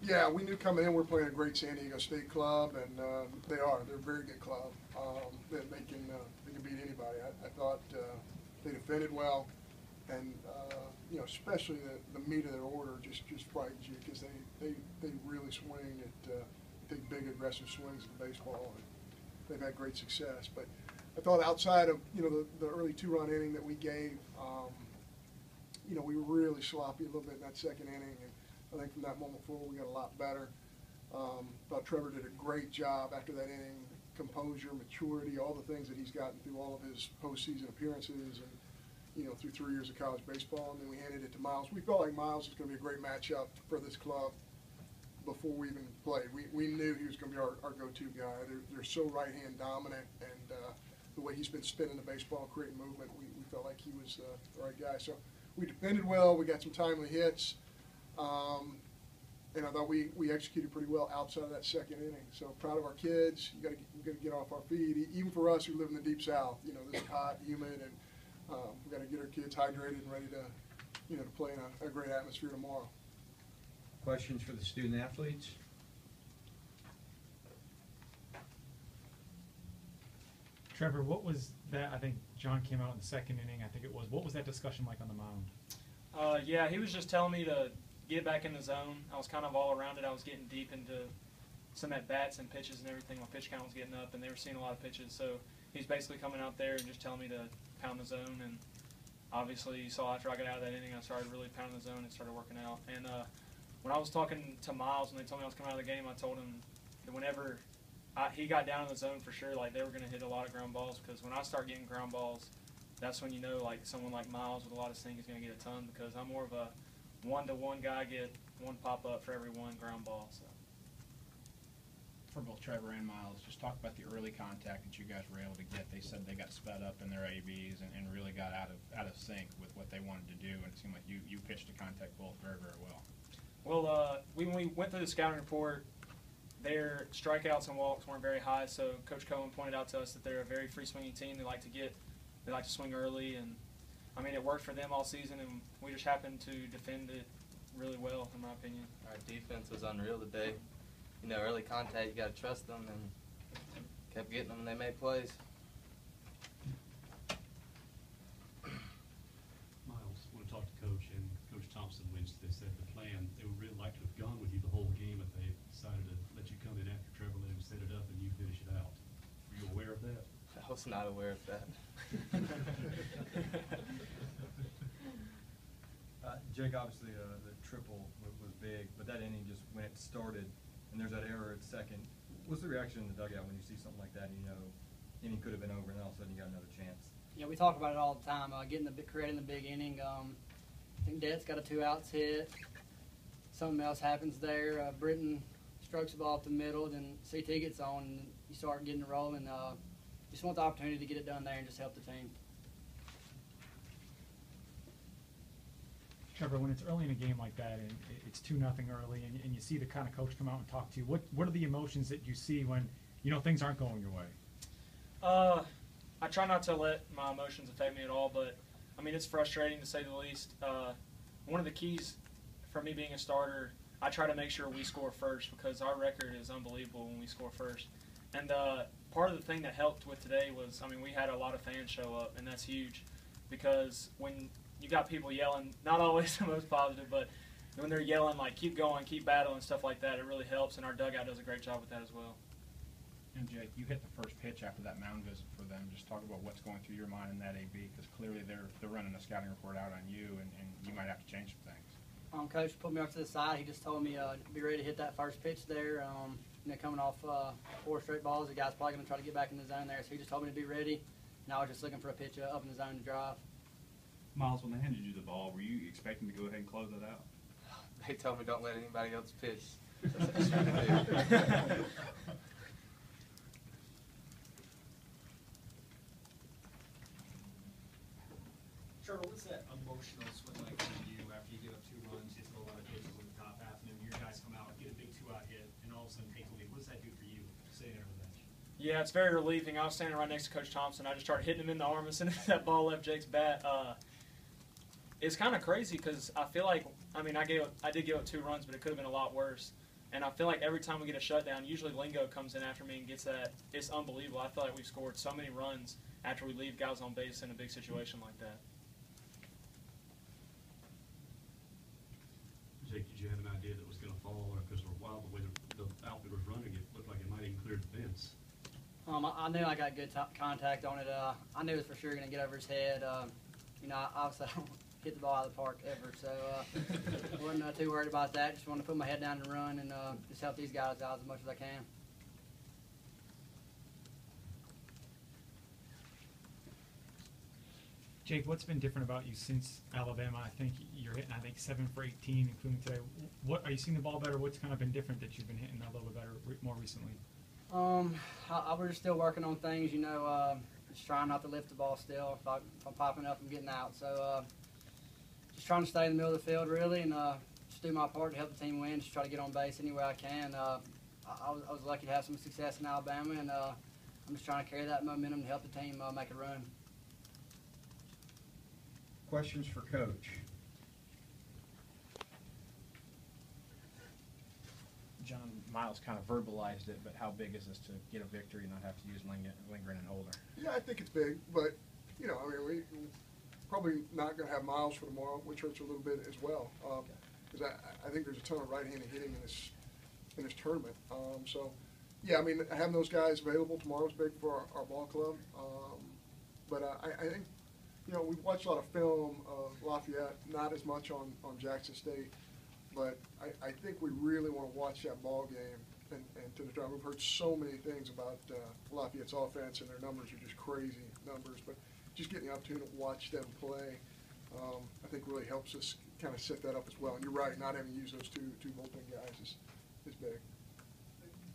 Yeah, we knew coming in we're playing a great San Diego State club, and they are. They're a very good club. They can beat anybody. I thought they defended well, and you know, especially the meat of their order just frightens you because they really swing at take big aggressive swings at the baseball, and they've had great success. But I thought outside of the early 2-run inning that we gave, you know, we were really sloppy a little bit in that second inning, and I think from that moment forward we got a lot better. Thought Trevor did a great job after that inning, composure, maturity, all the things that he's gotten through all of his postseason appearances and, you know, through 3 years of college baseball. And then we handed it to Miles. We felt like Miles was going to be a great matchup for this club before we even played. We knew he was going to be our go-to guy. They're so right-hand dominant, and the way he's been spinning the baseball, creating movement, we felt like he was the right guy. So we defended well. We got some timely hits. And I thought we executed pretty well outside of that second inning. So proud of our kids. You got to get off our feet. Even for us who live in the deep south, you know, this is hot, humid, and we got to get our kids hydrated and ready to, you know, to play in a great atmosphere tomorrow. Questions for the student athletes? Trevor, what was that? I think John came out in the second inning, I think it was. What was that discussion like on the mound? Yeah, he was just telling me to get back in the zone. I was kind of all around it. I was getting deep into some at-bats and pitches and everything. My pitch count was getting up, and they were seeing a lot of pitches. So he's basically coming out there and just telling me to pound the zone. And obviously, you saw after I got out of that inning, I started really pounding the zone and started working out. And when I was talking to Miles and they told me I was coming out of the game, I told him that whenever he got down in the zone for sure, like they were going to hit a lot of ground balls, because when I start getting ground balls, that's when you know like someone like Miles with a lot of sink is going to get a ton, because I'm more of a one-to-one guy, get one pop-up for every one ground ball. So. For both Trevor and Miles, just talk about the early contact that you guys were able to get. They said they got sped up in their ABs and really got out of sync with what they wanted to do, and it seemed like you pitched the contact both very, very well. Well, when we went through the scouting report, their strikeouts and walks weren't very high, so Coach Cohen pointed out to us that they're a very free-swinging team. They like to swing early, and I mean, it worked for them all season, and we just happened to defend it really well, in my opinion. Our defense was unreal today. You know, early contact, you got to trust them, and kept getting them, and they made plays. Miles, when I talked to Coach and Coach Thompson Lynch, they said the plan, they would really like to have gone with you the whole game, but they decided to let you come in after Trevor let him set it up and you finish it out. Were you aware of that? I was not aware of that. Jake, obviously the triple was big, but that inning just when it started and there's that error at second, what's the reaction in the dugout when you see something like that and you know inning could have been over and all of a sudden you got another chance? Yeah, we talk about it all the time, creating the big inning. I think Dett's got a 2-outs hit. Something else happens there. Britton strokes the ball up the middle, then CT gets on, and you start getting it rolling. Just want the opportunity to get it done there and just help the team. Trevor, when it's early in a game like that and it's 2-0 early and you see the kind of coach come out and talk to you, what are the emotions that you see when, you know, things aren't going your way? I try not to let my emotions affect me at all, but, I mean, it's frustrating to say the least. One of the keys for me being a starter, I try to make sure we score first, because our record is unbelievable when we score first. And part of the thing that helped with today was, I mean, we had a lot of fans show up, and that's huge, because when you got people yelling, not always the most positive, but when they're yelling, like, keep going, keep battling, stuff like that, it really helps, and our dugout does a great job with that as well. And Jake, you hit the first pitch after that mound visit for them. Just talk about what's going through your mind in that AB, because clearly they're running a scouting report out on you, and you might have to change some things. Coach put me off to the side. He just told me be ready to hit that first pitch there. You know, coming off 4 straight balls, the guy's probably going to try to get back in the zone there. So he just told me to be ready, and I was just looking for a pitch up in the zone to drive. Miles, when they handed you the ball, were you expecting to go ahead and close it out? They told me don't let anybody else pitch. That's what you're going to do. Trevor, what's that emotional swing like for you after you give up 2 runs, you throw a lot of pitches in the top half, and then your guys come out, get a big 2-out hit, and all of a sudden take the lead? What does that do for you, sitting there on the bench? Yeah, it's very relieving. I was standing right next to Coach Thompson. I just started hitting him in the arm as soon as that ball left Jake's bat. It's kind of crazy because I feel like, I mean, I did give up 2 runs, but it could have been a lot worse. And I feel like every time we get a shutdown, usually Lingo comes in after me and gets that. It's unbelievable. I feel like we've scored so many runs after we leave guys on base in a big situation like that. Jake, did you have an idea that it was going to fall, or because for a while the way the outfield was running, it looked like it might even clear the fence? I knew I got good contact on it. I knew it was for sure going to get over his head. You know, obviously I don't hit the ball out of the park ever, so I wasn't too worried about that. Just wanted to put my head down and run and just help these guys out as much as I can. Jake, what's been different about you since Alabama? I think you're hitting, 7 for 18, including today. What are you seeing the ball better? What's kind of been different that you've been hitting a little bit better more recently? I was still working on things, you know, just trying not to lift the ball still. If I'm popping up, I'm getting out. So just trying to stay in the middle of the field, really, and just do my part to help the team win, just try to get on base any way I can. I was lucky to have some success in Alabama, and I'm just trying to carry that momentum to help the team make a run. Questions for Coach? John, Miles kind of verbalized it, but how big is this to get a victory and not have to use Lindgren and Holder? Yeah, I think it's big, but, you know, I mean, we're probably not going to have Miles for tomorrow, which hurts a little bit as well. Because I think there's a ton of right-handed hitting in this tournament. So, yeah, I mean, having those guys available tomorrow is big for our ball club. But I think, you know, we've watched a lot of film of Lafayette, not as much on Jackson State, but I think we really want to watch that ball game. And to the time, we've heard so many things about Lafayette's offense, and their numbers are just crazy numbers. But just getting the opportunity to watch them play, I think really helps us kind of set that up as well. And you're right, not having to use those two bullpen guys is big.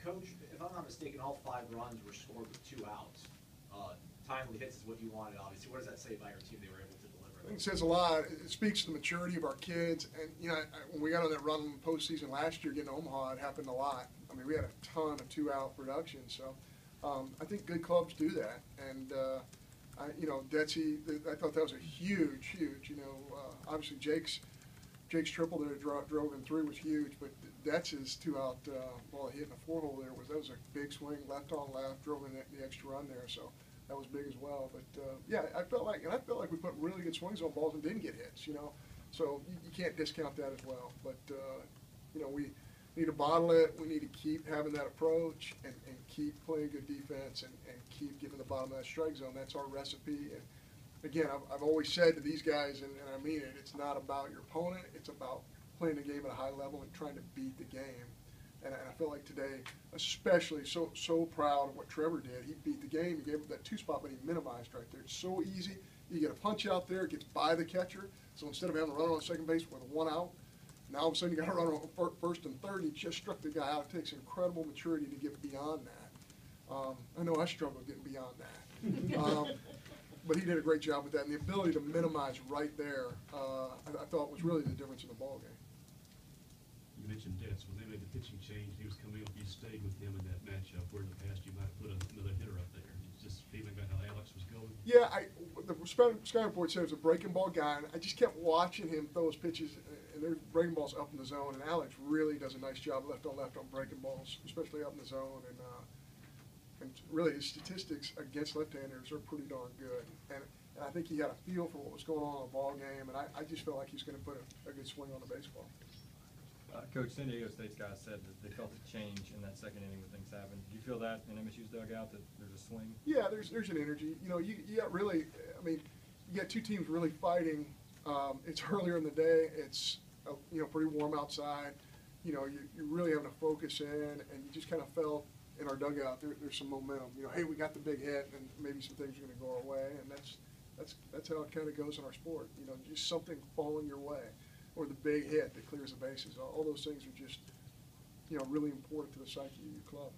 Coach, if I'm not mistaken, all 5 runs were scored with 2 outs. Timely hits is what you wanted, obviously. What does that say about your team they were able to deliver? I think it says a lot. It speaks to the maturity of our kids. And, you know, when we got on that run in the postseason last year, getting to Omaha, it happened a lot. I mean, we had a ton of 2-out production. So I think good clubs do that. And, you know, Detsy, I thought that was a huge, you know, obviously Jake's triple that drove in 3 was huge, but Detz's 2-out ball hit in the 4-hole there that was a big swing, left on left, drove in the extra run there. So that was big as well. But yeah, I felt like we put really good swings on balls and didn't get hits, you know. So you can't discount that as well. But you know, we need to bottle it. We need to keep having that approach and keep playing good defense and keep getting to the bottom of that strike zone. That's our recipe. And again, I've always said to these guys, and I mean it, it's not about your opponent. It's about playing the game at a high level and trying to beat the game. And I feel like today, especially so proud of what Trevor did. He beat the game. He gave up that 2 spot, but he minimized right there. It's so easy. You get a punch out there, it gets by the catcher. So instead of having a runner on second base with a 1 out, now all of a sudden you got a runner on first and third. He just struck the guy out. It takes incredible maturity to get beyond that. I know I struggle getting beyond that. But he did a great job with that. And the ability to minimize right there, I thought was really the difference in the ball game. You mentioned Detz. When they made the pitching change, he was coming up. You stayed with him in that matchup, where in the past you might have put another hitter up there. Just feeling about how Alex was going. Yeah, the scouting report said he was a breaking ball guy, and I just kept watching him throw his pitches, and there's breaking balls up in the zone, and Alex really does a nice job left on breaking balls, especially up in the zone, and really his statistics against left-handers are pretty darn good, and I think he had a feel for what was going on in the ball game, and I just felt like he's going to put a good swing on the baseball. Coach, San Diego State's guys said that they felt a change in that second inning when things happened. Do you feel that in MSU's dugout, that there's a swing? Yeah, there's an energy. You know, you got really, I mean, you got 2 teams really fighting. It's earlier in the day. It's, you know, pretty warm outside. You know, you're really having to focus in, and you just kind of felt in our dugout there's some momentum. You know, hey, we got the big hit, and maybe some things are going to go our way, and that's how it kind of goes in our sport. You know, just something falling your way. Or the big hit that clears the bases. All those things are just, you know, really important to the psyche of your club.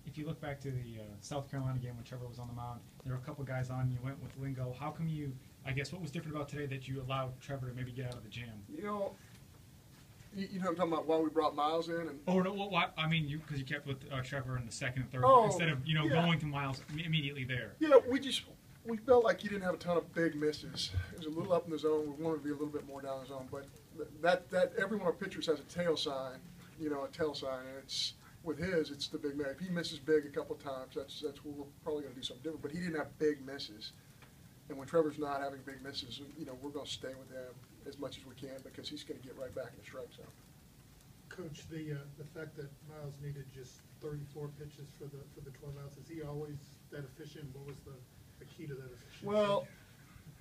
If you look back to the South Carolina game when Trevor was on the mound, there were a couple guys on. You went with Lingo. How come you? I guess what was different about today that you allowed Trevor to maybe get out of the jam? You know, you know, I'm talking about why we brought Miles in. And no, what I mean, because you kept with Trevor in the second and third instead of going to Miles immediately there. Yeah, we felt like he didn't have a ton of big misses. It was a little up in the zone. We wanted to be a little bit more down the zone, but that every one of our pitchers has a tail sign, you know, a tell sign, and it's, with his, it's the big man. If he misses big a couple times, that's where we're probably gonna do something different, but he didn't have big misses. And when Trevor's not having big misses, you know, we're gonna stay with him as much as we can, because he's gonna get right back in the strike zone. Coach, the fact that Miles needed just 34 pitches for the 12 outs, is he always that efficient? What was the key to that efficiency? Well,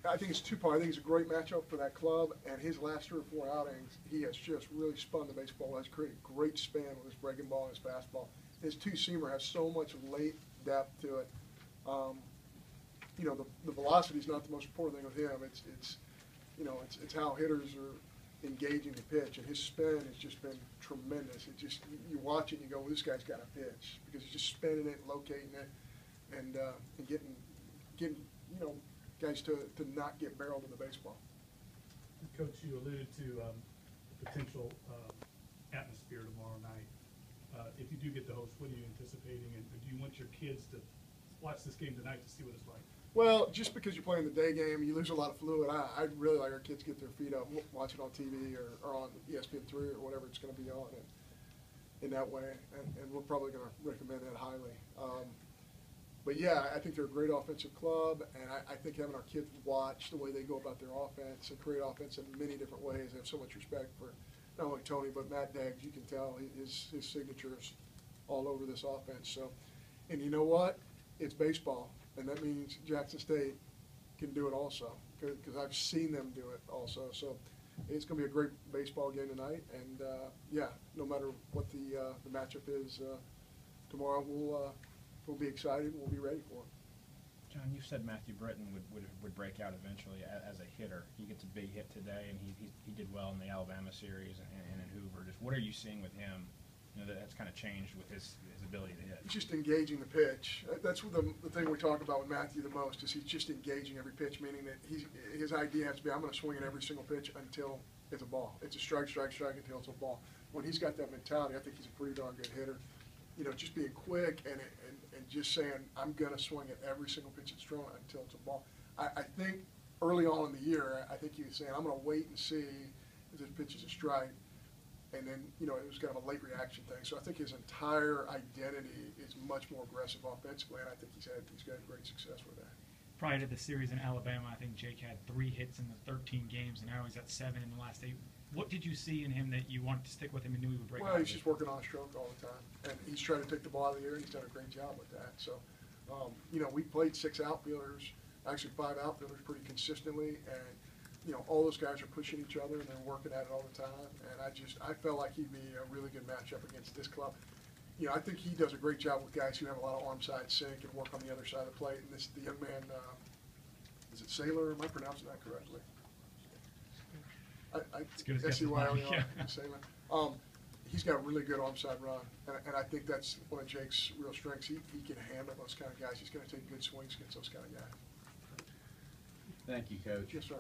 I think it's two-part. I think it's a great matchup for that club, and his last 3 or 4 outings, he has just really spun the baseball. Has created great span with his breaking ball and his fastball. His two-seamer has so much late depth to it. You know, the velocity is not the most important thing with him. It's you know, it's how hitters are engaging the pitch, and his spin has just been tremendous. It just, you watch it and you go, well, this guy's got a pitch, because he's just spinning it, locating it, and getting you know, guys to not get barreled in the baseball. Coach, you alluded to the potential atmosphere tomorrow night. If you do get the host, what are you anticipating, and do you want your kids to watch this game tonight to see what it's like? Well, just because you're playing the day game, you lose a lot of fluid. I'd really like our kids to get their feet up, watch it on TV or on ESPN3 or whatever it's going to be on, and in that way, and we're probably going to recommend that highly. But yeah, I think they're a great offensive club, and I think having our kids watch the way they go about their offense and create offense in many different ways. I have so much respect for not only Tony, but Matt Deggs. You can tell his signatures all over this offense. So, and you know what? It's baseball, and that means Jackson State can do it also, because I've seen them do it also. So it's going to be a great baseball game tonight, and yeah, no matter what the matchup is tomorrow, we'll be excited and we'll be ready for it. John, you said Matthew Britton would break out eventually as a hitter. He gets a big hit today, and he did well in the Alabama series and in Hoover. Just what are you seeing with him? You know, that's kind of changed with his ability to hit. He's just engaging the pitch. That's the thing we talk about with Matthew the most, is he's just engaging every pitch, meaning that his idea has to be, I'm going to swing at every single pitch until it's a ball. It's a strike, strike, strike until it's a ball. When he's got that mentality, I think he's a pretty darn good hitter. You know, just being quick and just saying, I'm going to swing at every single pitch that's thrown until it's a ball. I think early on in the year, I think he was saying, I'm going to wait and see if this pitch is a strike. And then, you know, it was kind of a late reaction thing. So I think his entire identity is much more aggressive offensively, and I think he's had great success with that. Prior to the series in Alabama, I think Jake had 3 hits in the 13 games, and now he's at 7 in the last 8. What did you see in him that you wanted to stick with him and knew he would break out? Well, he's just working on a stroke all the time, and he's trying to take the ball out of the air, and he's done a great job with that. So, you know, we played 6 outfielders, actually 5 outfielders pretty consistently, and you know, all those guys are pushing each other and they're working at it all the time. And I felt like he'd be a really good matchup against this club. You know, I think he does a great job with guys who have a lot of arm side sink and work on the other side of the plate. And the young man, is it Saylor? Am I pronouncing that correctly? It's good as guess his name, yeah. Saylor. He's got a really good arm side run. And I think that's one of Jake's real strengths. He can handle those kind of guys. He's going to take good swings against those kind of guys. Thank you, Coach. Yes, sir.